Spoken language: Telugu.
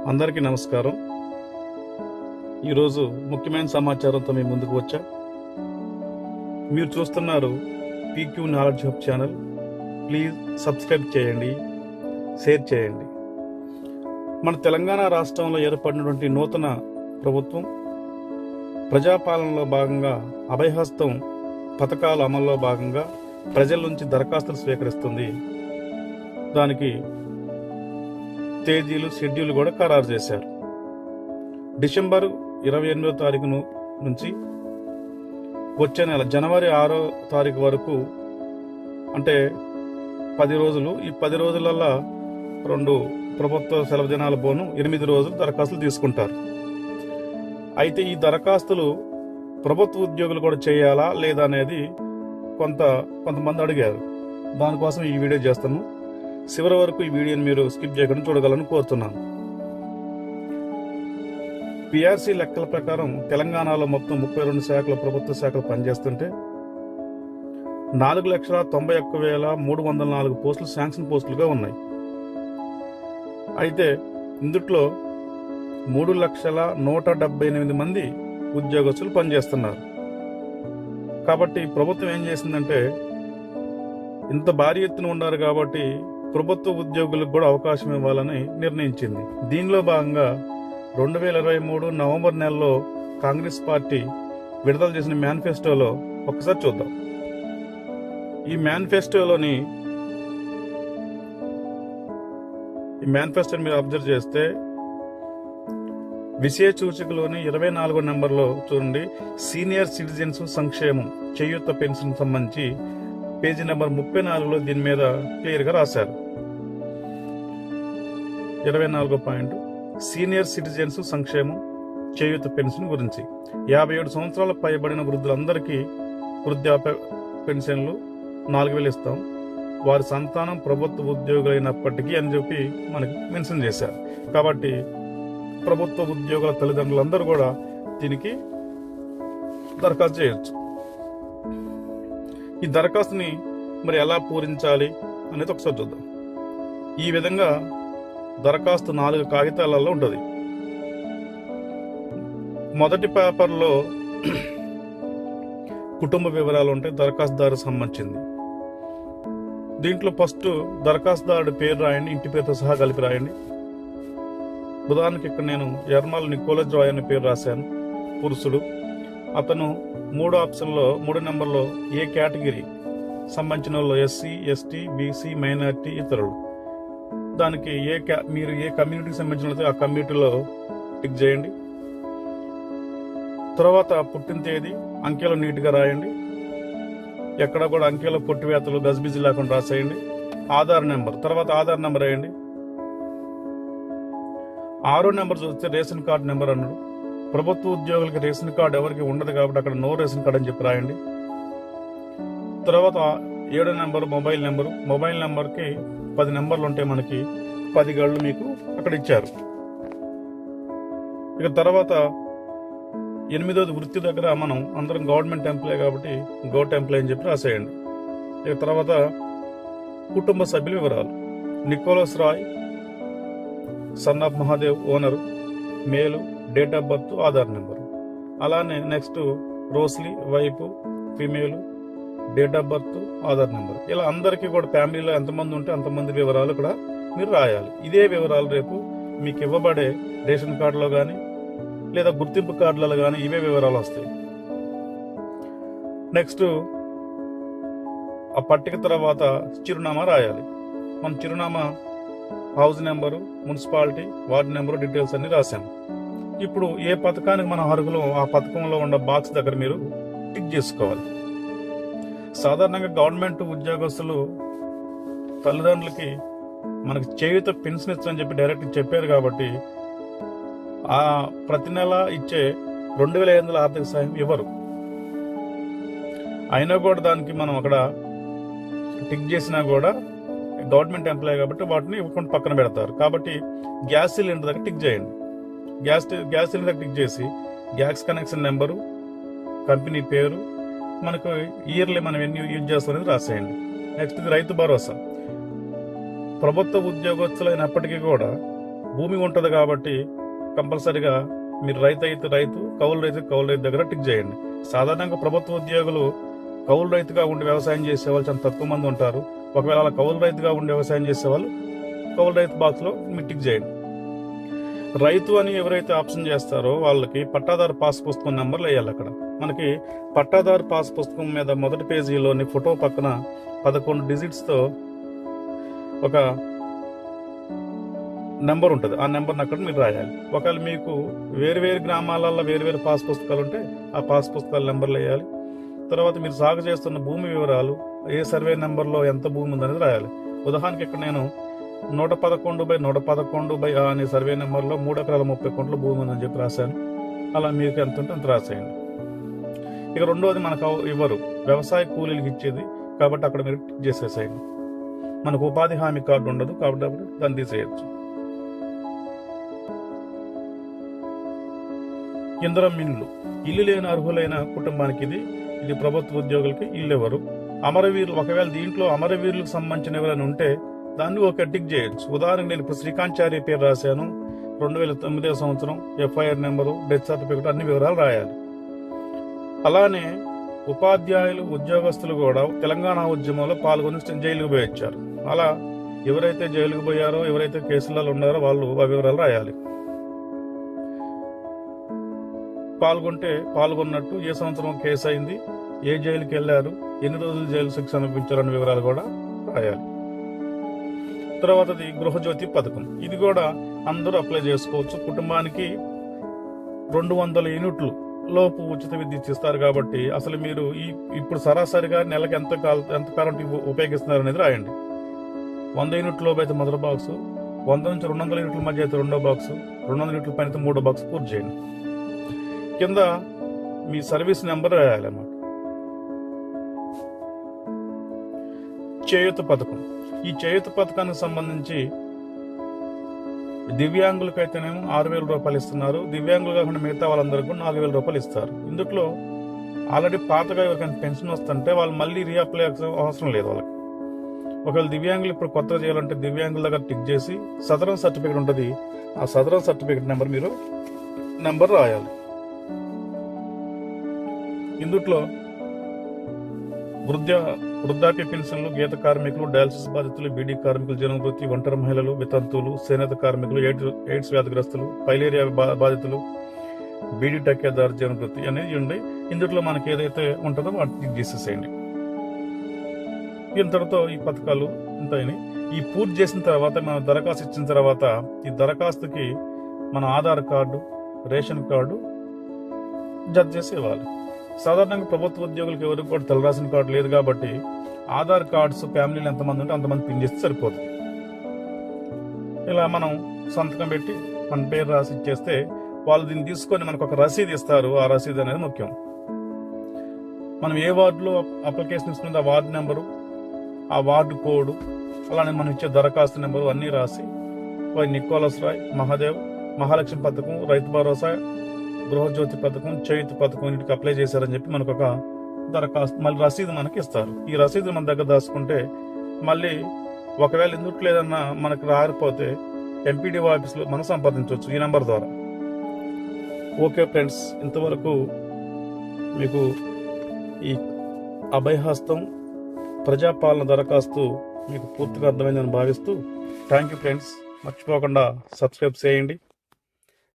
అందరికీ నమస్కారం. ఈరోజు ముఖ్యమైన సమాచారంతో మీ ముందుకు వచ్చా. మీరు చూస్తున్నారు PQ knowledge hub channel. Please subscribe చేయండి, షేర్ చేయండి. మన తెలంగాణ రాష్ట్రంలో ఏర్పడినటువంటి నూతన ప్రభుత్వం ప్రజాపాలనలో భాగంగా అభయహస్తం పథకాల అమల్లో భాగంగా ప్రజల నుంచి దరఖాస్తులు స్వీకరిస్తుంది. దానికి తేదీలు, షెడ్యూల్ కూడా ఖరారు చేశారు. డిసెంబర్ 28వ తారీఖు నుంచి వచ్చే నెల జనవరి 6వ తారీఖు వరకు, అంటే 10 రోజులు. ఈ 10 రోజులల్లో 2 ప్రభుత్వ సెలవు దినాల పోను 8 రోజులు దరఖాస్తులు తీసుకుంటారు. అయితే ఈ దరఖాస్తులు ప్రభుత్వ ఉద్యోగులు కూడా చేయాలా లేదా అనేది కొంతమంది అడిగారు. దానికోసం ఈ వీడియో చేస్తాను. చివరి వరకు ఈ వీడియోని మీరు స్కిప్ చేయకుండా చూడగలని కోరుతున్నాను. పిఆర్సీ లెక్కల ప్రకారం తెలంగాణలో మొత్తం 32 శాఖలు ప్రభుత్వ శాఖలు పనిచేస్తుంటే 4,91,304 పోస్టులు శాంక్షన్ పోస్టులుగా ఉన్నాయి. అయితే ఇందుట్లో 3,178,000 మంది ఉద్యోగస్తులు పనిచేస్తున్నారు. కాబట్టి ప్రభుత్వం ఏం చేసిందంటే, ఇంత భారీ ఎత్తున ఉన్నారు కాబట్టి ప్రభుత్వ ఉద్యోగులకు కూడా అవకాశం ఇవ్వాలని నిర్ణయించింది. దీనిలో భాగంగా 2023 నవంబర్ నెలలో కాంగ్రెస్ పార్టీ విడుదల చేసిన మేనిఫెస్టోలో ఒకసారి చూద్దాం. ఈ మేనిఫెస్టోని మీరు అబ్జర్వ్ చేస్తే విషయ సూచికలోని 24వ నెంబర్లో చూడండి, సీనియర్ సిటిజన్స్ సంక్షేమం చేయూత పెన్షన్ సంబంధించి పేజీ నెంబర్ 34లో దీని మీద క్లియర్గా రాశారు. 24వ పాయింట్, సీనియర్ సిటిజన్స్ సంక్షేమం చేయూత పెన్షన్ గురించి 57 సంవత్సరాల పైబడిన వృద్ధులందరికీ వృద్ధాప్య పెన్షన్లు 4,000 ఇస్తాం, వారి సంతానం ప్రభుత్వ ఉద్యోగులైనప్పటికీ అని చెప్పి మనకి మెన్షన్ చేశారు. కాబట్టి ప్రభుత్వ ఉద్యోగుల తల్లిదండ్రులందరూ కూడా దీనికి దరఖాస్తు చేయొచ్చు. ఈ దరఖాస్తుని మరి ఎలా పూరించాలి అనేది ఒకసారి చూద్దాం. ఈ విధంగా దరఖాస్తు 4 కాగితాలలో ఉంటుంది. మొదటి పేపర్లో కుటుంబ వివరాలు ఉంటాయి, దరఖాస్తుదారు సంబంధించింది. దీంట్లో ఫస్ట్ దరఖాస్తుదారుడి పేరు రాయండి, ఇంటి పేరుతో సహా కలిపి రాయండి. ఉదాహరణకి ఇక్కడ నేను ఎర్మాల్ నికోలజ్ రాయ్ అనే పేరు రాశాను, పురుషుడు. అతను 3 నెంబర్లో ఏ కేటగిరీ సంబంధించిన వాళ్ళు, ఎస్సీ, ఎస్టీ, బీసీ, మైనారిటీ, ఇతరులు. దానికి మీరు ఏ కమ్యూనిటీకి సంబంధించిన ఆ కమ్యూనిటీలో టిక్ చేయండి. తర్వాత పుట్టిన తేదీ అంకెలు నీట్గా రాయండి, ఎక్కడ కూడా అంకెలు పొట్టివేతలు గజిబిజి లేకుండా రాసేయండి. ఆధార్ నెంబర్, తర్వాత ఆధార్ నెంబర్ వేయండి. 6వ నెంబర్ చూస్తే రేషన్ కార్డు నెంబర్ అన్నాడు. ప్రభుత్వ ఉద్యోగులకి రేషన్ కార్డు ఎవరికి ఉండదు కాబట్టి అక్కడ నో రేషన్ కార్డు అని చెప్పి రాయండి. తర్వాత 7వ నెంబర్ మొబైల్ నెంబర్కి 10 నెంబర్లు ఉంటాయి. మనకి 10 గళ్ళు మీకు అక్కడ ఇచ్చారు. ఇక తర్వాత 8వది వృత్తి దగ్గర మనం అందరం గవర్నమెంట్ ఎంప్లాయ్ కాబట్టి గవర్నమెంట్ ఎంప్లాయ్ అని చెప్పి రాసేయండి. ఇక తర్వాత కుటుంబ సభ్యుల వివరాలు, Nicholas Roy son of Mahadev owner, male, date of birth, Aadhaar number. అలానే నెక్స్ట్ రోస్లీ wife, female, date of birth, Aadhaar number. ఇలా అందరికీ కూడా ఫ్యామిలీలో ఎంతమంది ఉంటే అంతమంది వివరాలు కూడా మీరు రాయాలి. ఇదే వివరాలు రేపు మీకు ఇవ్వబడే రేషన్ కార్డులో కానీ లేదా గుర్తింపు కార్డులలో కానీ ఇవే వివరాలు వస్తాయి. నెక్స్ట్ ఆ పట్టిక తర్వాత చిరునామా రాయాలి. మన చిరునామా, house number, municipality, ward number, details అన్ని రాశాము. ఇప్పుడు ఏ పథకానికి మనం అర్హులు ఆ పథకంలో ఉన్న బాక్స్ దగ్గర మీరు టిక్ చేసుకోవాలి. సాధారణంగా గవర్నమెంట్ ఉద్యోగస్తులు తల్లిదండ్రులకి మనకి చేయూత పెన్షన్ ఇస్తారని చెప్పి డైరెక్ట్ చెప్పారు కాబట్టి ఆ ప్రతి నెల ఇచ్చే 2,500 ఆర్థిక సాయం ఇవ్వరు. అయినా కూడా దానికి మనం అక్కడ టిక్ చేసినా కూడా గవర్నమెంట్ ఎంప్లాయ్ కాబట్టి వాటిని ఇవ్వకుండా పక్కన పెడతారు. కాబట్టి గ్యాస్ సిలిండర్ దగ్గర టిక్ చేయండి. గ్యాస్ సిలిండర్ టిక్ చేసి గ్యాస్ కనెక్షన్ నెంబరు, కంపెనీ పేరు, మనకు ఇయర్లీ మనం ఎన్ని యూజ్ చేస్తామనేది రాసేయండి. నెక్స్ట్ ఇది రైతు భరోసా. ప్రభుత్వ ఉద్యోగస్తులైనప్పటికీ కూడా భూమి ఉంటుంది కాబట్టి కంపల్సరిగా మీరు రైతు అయితే రైతు, కౌలు రైతు దగ్గర టిక్ చేయండి. సాధారణంగా ప్రభుత్వ ఉద్యోగులు కౌలు రైతుగా ఉండి వ్యవసాయం చేసేవాళ్ళు చాలా తక్కువ మంది ఉంటారు. ఒకవేళ అలా కౌలు రైతుగా ఉండి వ్యవసాయం చేసేవాళ్ళు కౌలు రైతు బాక్స్లో మీరు టిక్ చేయండి. రైతు అని ఎవరైతే ఆప్షన్ చేస్తారో వాళ్ళకి పట్టాదారు పాస్ పుస్తకం నెంబర్లు వేయాలి. అక్కడ మనకి పట్టాదారు పాస్ పుస్తకం మీద మొదటి పేజీలోని ఫోటో పక్కన 11 డిజిట్స్తో ఒక నెంబర్ ఉంటుంది. ఆ నెంబర్ని అక్కడ మీరు రాయాలి. ఒకవేళ మీకు వేరు గ్రామాలలో వేరు పాస్ పుస్తకాలు ఉంటే ఆ పాస్ పుస్తకాల నెంబర్లు వేయాలి. తర్వాత మీరు సాగు చేస్తున్న భూమి వివరాలు, ఏ సర్వే నెంబర్లో ఎంత భూమి ఉందనేది రాయాలి. ఉదాహరణకి ఇక్కడ నేను 111/111 అనే సర్వే నెంబర్లో 3 ఎకరాల 30 గుంటల భూమి ఉందని చెప్పి రాశాను. అలా మీకు ఎంత ఉంటే అంత రాసేయండి. ఇక రెండోది మనకు ఇవ్వరు, వ్యవసాయ కూలీలకు ఇచ్చేది కాబట్టి అక్కడ మీరు టిక్ చేసేసేయండి. మనకు ఉపాధి హామీ కార్డు ఉండదు కాబట్టి అప్పుడు దాన్ని తీసేయచ్చు. ఇందిరమ్మ ఇల్లు, ఇల్లు లేని అర్హులైన కుటుంబానికి ఇది ప్రభుత్వ ఉద్యోగులకి ఇల్లు ఎవరు. అమరవీరులు, ఒకవేళ దీంట్లో అమరవీరులకు సంబంధించిన ఎవరైనా ఉంటే దాన్ని ఒక టిక్ చేయొచ్చు. ఉదాహరణకు నేను ఇప్పుడు శ్రీకాంత్ పేరు రాశాను. 2009 సంవత్సరం, ఎఫ్ఐఆర్ నెంబరు, డెత్ సర్టిఫికెట్ అన్ని వివరాలు రాయాలి. అలానే ఉపాధ్యాయులు, ఉద్యోగస్తులు కూడా తెలంగాణ ఉద్యమంలో పాల్గొని జైలుకు పోయి వచ్చారు. అలా ఎవరైతే జైలుకు పోయారో, ఎవరైతే కేసులలో ఉన్నారో వాళ్ళు ఆ వివరాలు రాయాలి. పాల్గొన్నట్టు, ఏ సంవత్సరం కేసు అయింది, ఏ జైలుకి వెళ్లారు, ఎన్ని రోజులు జైలు శిక్ష అనుభవించారన్న వివరాలు కూడా రాయాలి. తర్వాతది గృహజ్యోతి పథకం. ఇది కూడా అందరూ అప్లై చేసుకోవచ్చు. కుటుంబానికి 200 యూనిట్లు లోపు ఉచిత విద్యుత్ ఇస్తారు కాబట్టి అసలు మీరు ఇప్పుడు సరాసరిగా నెలకు ఎంత కరెంట్ ఉపయోగిస్తున్నారు అనేది రాయండి. 100 యూనిట్ల లోపు అయితే మొదటి బాక్స్, 100 నుంచి 200 యూనిట్ల మధ్య అయితే రెండో బాక్స్, 200 యూనిట్ల పైన అయితే మూడో బాక్స్ పూర్తి చేయండి. కింద మీ సర్వీస్ నెంబర్ రాయాలన్నమాట. చేయూత పథకం. ఈ చేయూత పథకానికి సంబంధించి దివ్యాంగులకైతేనేమో 6,000 రూపాయలు ఇస్తున్నారు. దివ్యాంగులు కాకుండా మిగతా వాళ్ళందరికీ 4,000 రూపాయలు ఇస్తారు. ఇందులో ఆల్రెడీ పాతగా ఎవరికైనా పెన్షన్ వస్తుంటే వాళ్ళు మళ్ళీ రీఅప్లై అవసరం లేదు వాళ్ళకి. ఒకవేళ దివ్యాంగులు ఇప్పుడు కొత్తగా చేయాలంటే దివ్యాంగుల దగ్గర టిక్ చేసి సదరన్ సర్టిఫికేట్ ఉంటుంది. ఆ సదరన్ సర్టిఫికేట్ నెంబర్ మీరు నెంబర్ రాయాలి. ఇందులో వృద్ధాప్య పెన్షన్లు, గీత కార్మికులు, డయాలసిస్ బాధితులు, బీడీ కార్మికులు, జనవృత్తి, ఒంటరి మహిళలు, వితంతువులు, చేనేత కార్మికులు, ఎయిడ్స్ వ్యాధిగ్రస్తులు, పైలేరియా బాధితులు, బీడీ టక్కేదారు జనవృత్తి అనేది ఉండి ఇందులో మనకి ఏదైతే ఉంటుందో వాటిని తీసేసేయండి. ఇంతటితో ఈ పథకాలు ఇంతని. ఈ పూర్తి చేసిన తర్వాత, మనం దరఖాస్తు ఇచ్చిన తర్వాత ఈ దరఖాస్తుకి మన ఆధార్ కార్డు, రేషన్ కార్డు జత చేసి ఇవ్వాలి. సాధారణంగా ప్రభుత్వ ఉద్యోగులకు ఎవరికి కూడా తెల్ల రేషన్ కార్డు లేదు కాబట్టి ఆధార్ కార్డ్స్ ఫ్యామిలీలో ఎంతమంది ఉంటే అంతమంది పిన్ చేస్తే సరిపోతుంది. ఇలా మనం సంతకం పెట్టి మన పేరు రాసి ఇచ్చేస్తే వాళ్ళు దీన్ని తీసుకొని మనకు ఒక రసీదు ఇస్తారు. ఆ రసీదు అనేది ముఖ్యం. మనం ఏ వార్డులో అప్లికేషన్ ఇస్తుంది, ఆ వార్డు నెంబరు, ఆ వార్డు కోడ్, అలానే మనం ఇచ్చే దరఖాస్తు నెంబరు అన్నీ రాసి నికోలస్ రాయ్, మహాదేవ్, మహాలక్ష్మి పథకం, రైతు భరోసా, గృహజ్యోతి పథకం, చేయూత పథకం వీటికి అప్లై చేశారని చెప్పి మనకు ఒక దరఖాస్తు, మళ్ళీ రసీదు మనకి ఇస్తారు. ఈ రసీదు మన దగ్గర దాచుకుంటే మళ్ళీ ఒకవేళ ఎందుకు లేదన్నా మనకు రాకపోతే ఎంపీడీఓ ఆఫీస్లో మనం సంప్రదించవచ్చు ఈ నెంబర్ ద్వారా. ఓకే ఫ్రెండ్స్, ఇంతవరకు మీకు ఈ అభయహస్తం ప్రజాపాలన దరఖాస్తు మీకు పూర్తిగా అర్థమైందని భావిస్తూ థ్యాంక్ యూ ఫ్రెండ్స్. మర్చిపోకుండా సబ్స్క్రైబ్ చేయండి.